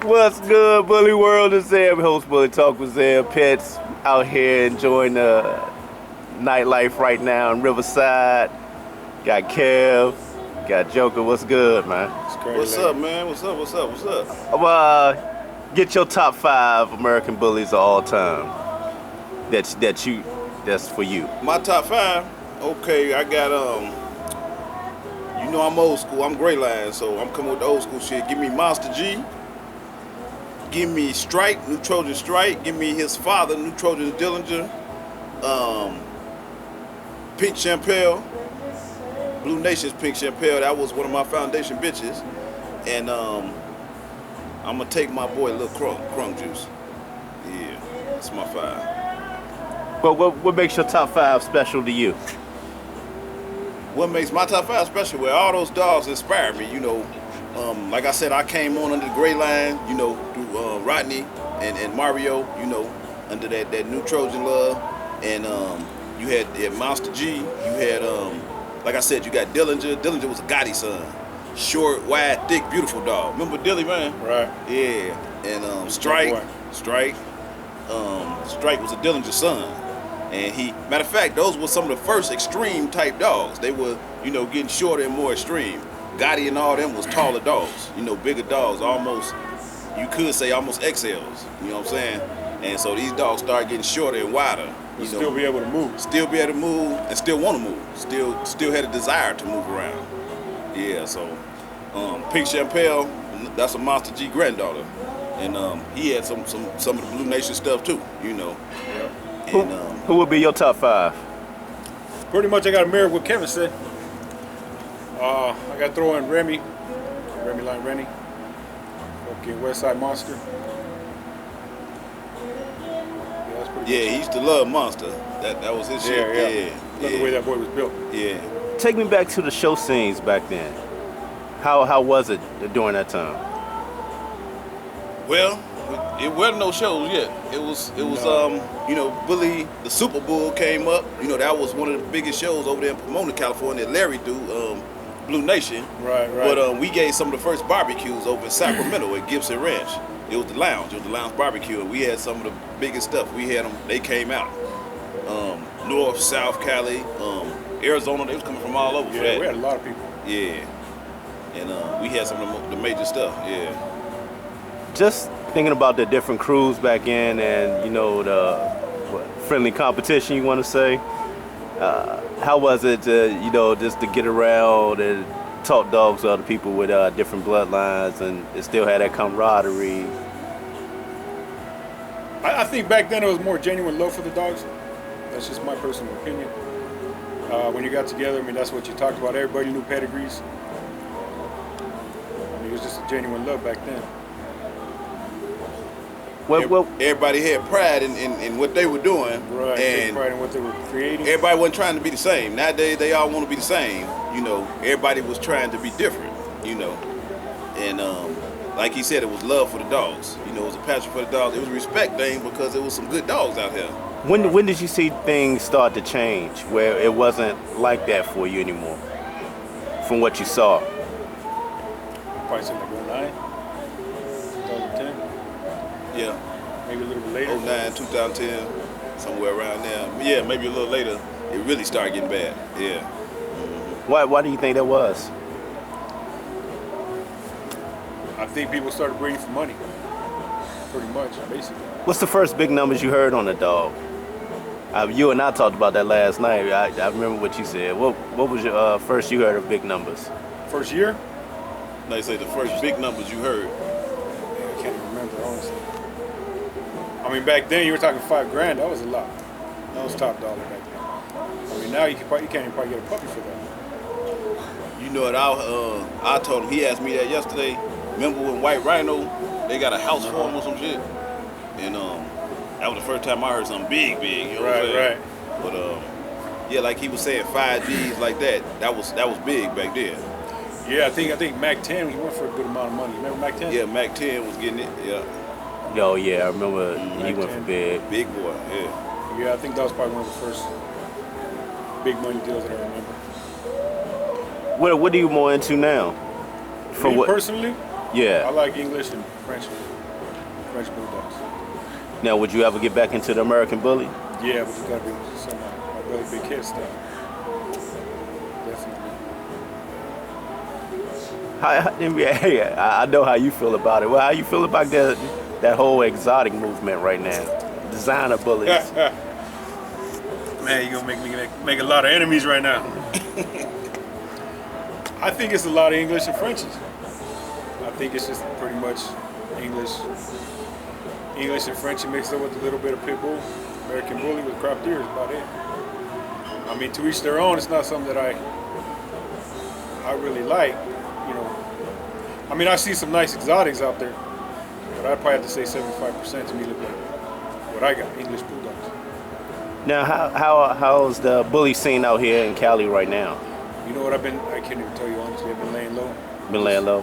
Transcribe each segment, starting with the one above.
What's good, Bully World? It's Zeb, host Bully Talk with Zeb. Pets out here enjoying the nightlife right now in Riverside. Got Kev, got Joker. What's good, man? What's up, man? What's up? Get your top 5 American bullies of all time. That's for you. My top 5. Okay, I got you know I'm old school. I'm Gray Line, so I'm coming with the old school shit. Give me Monster G. Give me Strike, New Trojan Strike. Give me his father, New Trojan Dillinger. Pink Champel. Blue Nation's Pink Champel. That was one of my foundation bitches. And I'm gonna take my boy Lil Crunk Juice. Yeah, that's my 5. But what makes your top 5 special to you? What makes my top 5 special? Well, all those dogs inspire me, you know. Like I said, I came on under the Gray Line, you know, through Rodney and Mario, you know, under that New Trojan love. And you had Monster G, you had, like I said, you got Dillinger. Dillinger was a Gotti son. Short, wide, thick, beautiful dog. Remember Dilly, man? Right. Yeah. And Strike was a Dillinger son. And matter of fact, those were some of the first extreme type dogs. They were, you know, getting shorter and more extreme. Gotti and all them was taller dogs, you know, bigger dogs, almost, you could say almost XLs, you know what I'm saying? And so these dogs started getting shorter and wider. You know, still be able to move. Still be able to move and still want to move. Still had a desire to move around. Yeah, so Pink Champel, that's a Monster G granddaughter. And he had some of the Blue Nation stuff too, you know. Yeah. And, who would be your top 5? Pretty much I got to mirror what Kevin said. I got to throw in Remy Line. Okay, Westside Monster. Yeah, that's pretty yeah, he used to love Monster. That was his shit. Yeah. Love the way that boy was built. Yeah. Take me back to the show scenes back then. How was it during that time? Well, it wasn't no shows yet. It was you know, Bully, the Super Bowl came up. You know, that was one of the biggest shows over there in Pomona, California. Larry threw Blue Nation. Right. But we gave some of the first barbecues over in Sacramento at Gibson Ranch. It was the Lounge. It was the Lounge barbecue, and we had some of the biggest stuff. We had them. They came out. North, South, Cali, Arizona. They was coming from all over. Yeah, for that. we had a lot of people. Yeah. And we had some of the major stuff. Yeah. Just thinking about the different crews back in, and you know the friendly competition, you want to say. How was it just to get around and talk dogs to other people with different bloodlines, and it still had that camaraderie? I think back then it was more genuine love for the dogs. That's just my personal opinion. When you got together, I mean, that's what you talked about. Everybody knew pedigrees. I mean, it was just a genuine love back then. Well, everybody had pride in what they were doing, right? And pride in what they were creating. Everybody wasn't trying to be the same. Nowadays, they all want to be the same. You know, everybody was trying to be different. You know, and like he said, it was love for the dogs. You know, it was a passion for the dogs. It was a respect thing because there was some good dogs out here. When did you see things start to change where it wasn't like that for you anymore? From what you saw. Probably something like 09, 2010. Yeah. Maybe a little bit later. 09, 2010, somewhere around there. Yeah, maybe a little later. It really started getting bad. Yeah. Mm-hmm. Why do you think that was? I think people started breeding for money. Pretty much, basically. What's the first big numbers you heard on a dog? You and I talked about that last night. I remember what you said. What was your first you heard of big numbers? First year? They say the first big numbers you heard. I can't even remember, honestly. I mean, back then you were talking $5,000. That was a lot. That was top dollar back then. I mean, now you can't even probably get a puppy for that. You know what? I told him. He asked me that yesterday. Remember when White Rhino? They got a house for him or some shit. And that was the first time I heard something big. You know what I'm saying? Right. But yeah, like he was saying, 5 G's like that. That was big back then. Yeah, I think Mac 10 he went for a good amount of money. Remember Mac 10? Yeah, Mac 10 was getting it. Yeah. Yo, yeah, I remember he went for big. Big boy. Yeah. Yeah, I think that was probably one of the first big money deals that I remember. What are you more into now? Me personally, Yeah. I like English and French Bulldogs. Now, would you ever get back into the American Bully? Yeah, but it's got to be some my brother Big Kev stuff. Definitely. I know how you feel about it. Well, how you feel about that whole exotic movement right now? Designer bullies. Man, you're gonna make a lot of enemies right now. I think it's a lot of English and Frenchies. I think it's just pretty much English and Frenchie mixed up with a little bit of pit bull. American Bully with crop deer is about it. I mean, to each their own. It's not something that I really like. You know, I mean, I see some nice exotics out there, but I'd probably have to say 75% to me look like what I got, English Bulldogs. Now, how's the bully scene out here in Cali right now? You know what I can't even tell you honestly, I've been laying low. Been laying low?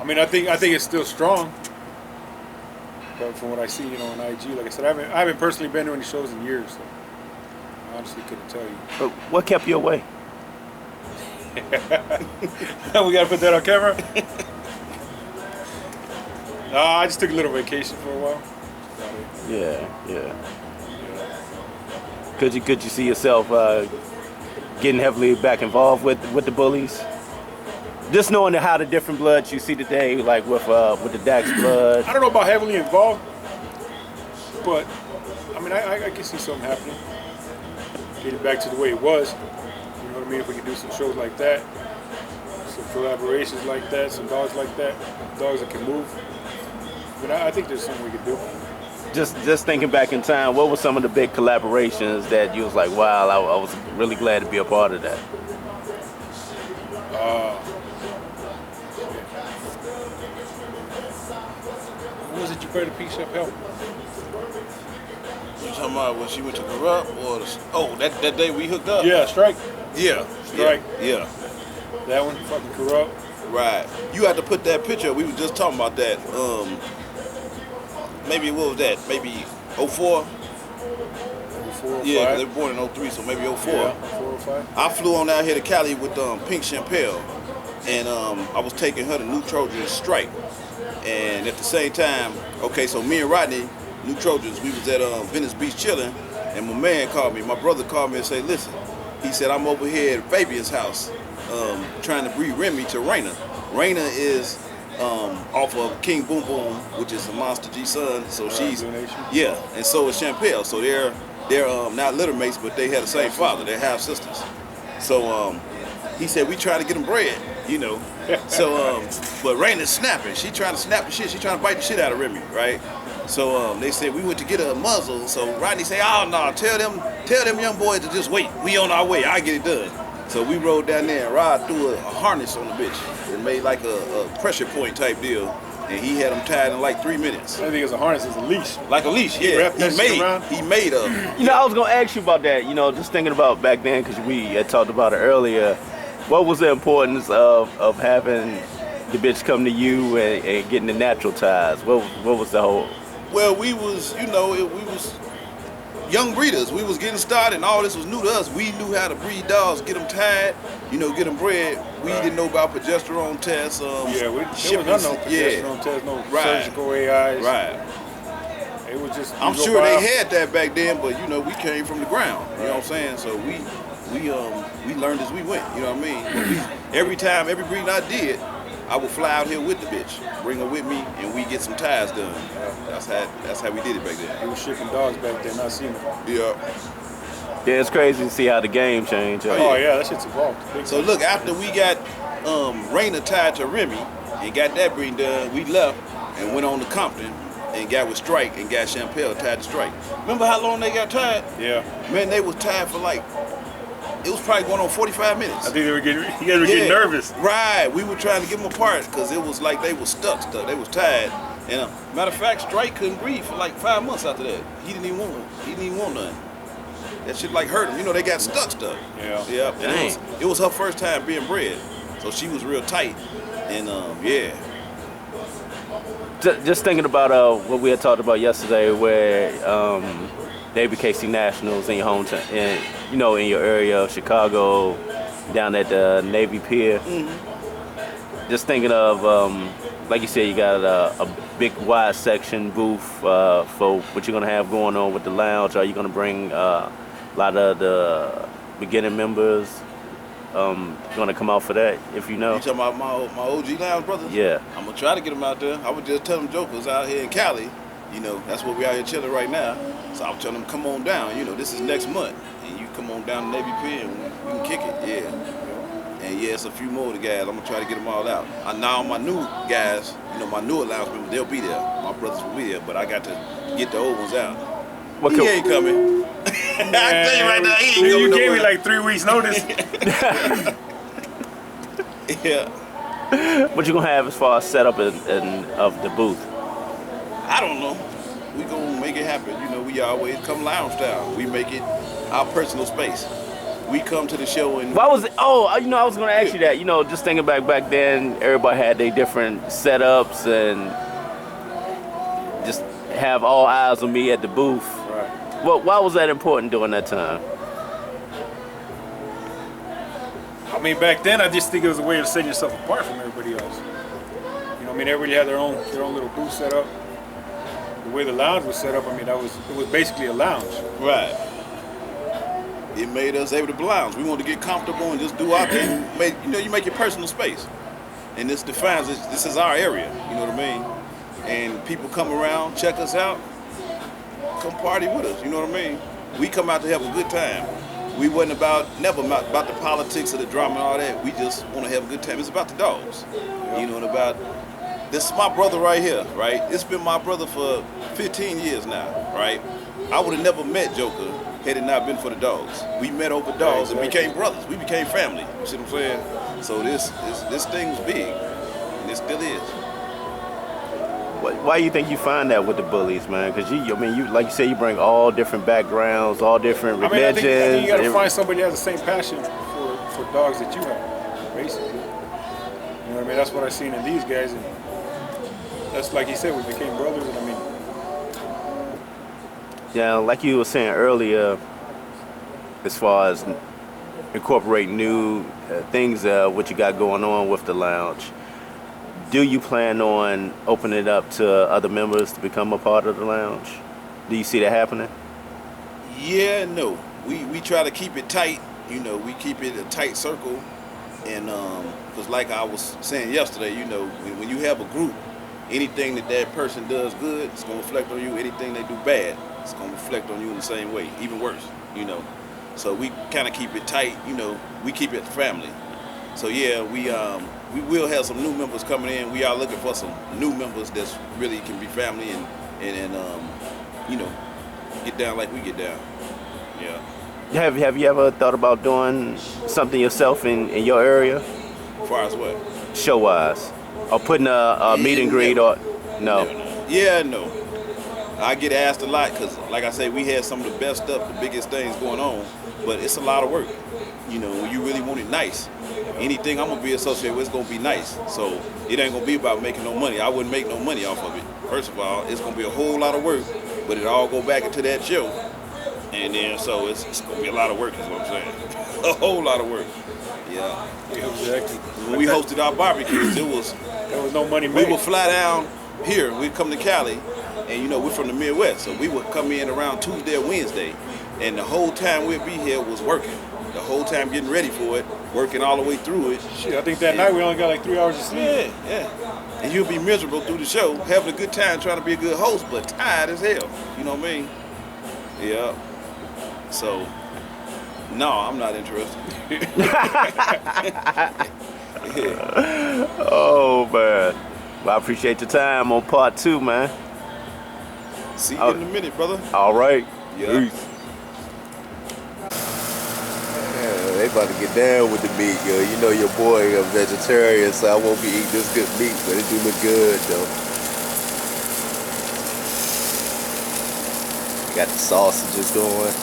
I mean, I think it's still strong, but from what I see, you know, on IG, like I said, I haven't personally been to any shows in years, so I honestly couldn't tell you. But what kept you away? We gotta put that on camera. I just took a little vacation for a while. Yeah. Could you see yourself getting heavily back involved with the bullies? Just knowing how the different bloods you see today, like with the Dax blood. I don't know about heavily involved, but I mean, I can see something happening. Getting back to the way it was. You know what I mean? If we could do some shows like that, some collaborations like that, some dogs like that, dogs that can move. But I think there's something we could do. Just thinking back in time, what were some of the big collaborations that you was like, wow, I was really glad to be a part of that? What was it you played a piece of help? You talking about when she went to Corrupt or that day we hooked up? Yeah, Strike. Yeah. Strike. Yeah. That one, fucking Corrupt. Right. You had to put that picture. We were just talking about that. Maybe what was that? Maybe 04? 04, Yeah, 'cause they were born in 03, so maybe 04. Yeah, 04, 05. I flew on out here to Cali with Pink Champel, and I was taking her to New Trojans Strike. And at the same time, okay, so me and Rodney, New Trojans, we was at Venice Beach chilling, and my man called me. My brother called me and said, listen, he said, I'm over here at Fabian's house trying to breed Remy to Raina. Raina is off of King Boom Boom, which is a Monster G son. So she's donation. Yeah, and so is Champel. So they're not litter mates, but they had the same father. They're half sisters. So he said we try to get them bred, you know. So but Raina's snapping. She trying to snap the shit. She trying to bite the shit out of Remy, right? So they said we went to get her a muzzle. So Rodney say, oh no, tell them young boys to just wait. We on our way. I get it done. So we rode down there and Rod threw a harness on the bitch and made like a pressure point type deal. And he had them tied in like 3 minutes. I think it's a harness, it's a leash. Like a leash, yeah. He made a. You know, I was gonna ask you about that. You know, just thinking about back then, because we had talked about it earlier. What was the importance of having the bitch come to you and getting the natural ties? What was the whole? Well, we was, we was young breeders. We was getting started, and all this was new to us. We knew how to breed dogs, get them tied, get them bred. We didn't know about progesterone tests. There was no progesterone tests, no surgical AIs. Right. It was just. I'm sure they had that back then, but we came from the ground. You know what I'm saying? So we learned as we went. You know what I mean? But every breeding I did, I would fly out here with the bitch, bring her with me, and we get some ties done. That's how we did it back then. We were shipping dogs back then, not seeing them. Yeah. Yeah, it's crazy to see how the game changed. Oh yeah, that shit's evolved. So look, after we got Raina tied to Remy and got that breeding done, we left and went on to Compton and got with Strike and got Champel tied to Strike. Remember how long they got tied? Yeah. Man, they was tied for it was probably going on 45 minutes. I think you guys were getting nervous. Right. We were trying to get them apart because it was like they were stuck. They was tied. And matter of fact, Strike couldn't breathe for like 5 months after that. He didn't even want none. That shit hurt him. They got stuck. Yeah. Yeah. And it was her first time being bred. So she was real tight. And yeah. Just thinking about what we had talked about yesterday, where the ABKC Nationals in your hometown, in your area of Chicago, down at the Navy Pier. Just thinking of, like you said, you got a big wide section booth for what you're gonna have going on with the lounge. Are you gonna bring a lot of the beginning members gonna come out for that, if you know? You talking about my OG Lounge brothers? Yeah. I'm gonna try to get them out there. I would just tell them jokers out here in Cali, you know, that's where we out here chilling right now. So I'm telling them, come on down, you know, this is next month. And you come on down to Navy Pier and we can kick it, yeah. And yeah, it's a few more of the guys. I'm gonna try to get them all out. Now my new guys, you know, my newer Lounge members, they'll be there. My brothers will be there, but I got to get the old ones out. He ain't coming. I tell you right now, he ain't coming. You gave me like 3 weeks notice. Yeah. What you gonna have as far as setup of the booth? I don't know. We gonna make it happen. You know, we always come lounge style. We make it our personal space. We come to the show and. Why was it? Oh, you know, I was gonna ask you that. You know, just thinking back then, everybody had their different setups and just have all eyes on me at the booth. Right. Well, why was that important during that time? I mean, back then, I just think it was a way of setting yourself apart from everybody else. You know, I mean, everybody had their own little booth set up. The way the lounge was set up, I mean, it was basically a lounge. Right. It made us able to lounge. We wanted to get comfortable and just do our thing. You make your personal space, and this defines it. This is our area. You know what I mean? And people come around, check us out, come party with us. You know what I mean? We come out to have a good time. We wasn't never about the politics or the drama and all that. We just want to have a good time. It's about the dogs. You know, and about this is my brother right here, right? It's been my brother for 15 years now, right? I would have never met Joker had it not been for the dogs. We met over dogs and became brothers. We became family. You see what I'm saying? So this thing was big, and it still is. Why do you think you find that with the Bullies, man? Because you like you say, you bring all different backgrounds, all different religions. I think you got to find somebody that has the same passion for dogs that you have, basically. You know what I mean? That's what I've seen in these guys, and that's like you said, we became brothers. And I mean, yeah, like you were saying earlier, as far as incorporating new things, what you got going on with the lounge. Do you plan on opening it up to other members to become a part of the lounge? Do you see that happening? Yeah, no. We try to keep it tight. You know, we keep it a tight circle. And because like I was saying yesterday, you know, when you have a group, anything that person does good, it's going to reflect on you. Anything they do bad, it's going to reflect on you in the same way, even worse, you know. So we kind of keep it tight, you know. We keep it family. So yeah, we will have some new members coming in. We are looking for some new members that really can be family and you know, get down like we get down. Yeah. Have you ever thought about doing something yourself in your area? As far as what? Show-wise, or putting a meet and greet or no? Never. Yeah, no. I get asked a lot because, like I say, we had some of the best stuff, the biggest things going on, but it's a lot of work. You know, when you really want it nice, anything I'm gonna be associated with is gonna be nice. So it ain't gonna be about making no money. I wouldn't make no money off of it. First of all, it's gonna be a whole lot of work, but it all go back into that show. And then so it's gonna be a lot of work, is what I'm saying. A whole lot of work. Yeah. Exactly. When we hosted our barbecues, there was no money made. We would fly down here. We'd come to Cali, and you know we're from the Midwest, so we would come in around Tuesday or Wednesday, and the whole time we'd be here was working. The whole time getting ready for it, working all the way through it. Shit, I think that night we only got like 3 hours of sleep. Yeah. And you'll be miserable through the show, having a good time, trying to be a good host, but tired as hell. You know what I mean? Yeah. So, no, I'm not interested. Oh, man. Well, I appreciate your time on part 2, man. See you in a minute, brother. All right. Yeah. Peace. They about to get down with the meat, yo. You know your boy a vegetarian, so I won't be eating this good meat, but it do look good, though. Got the sausages going.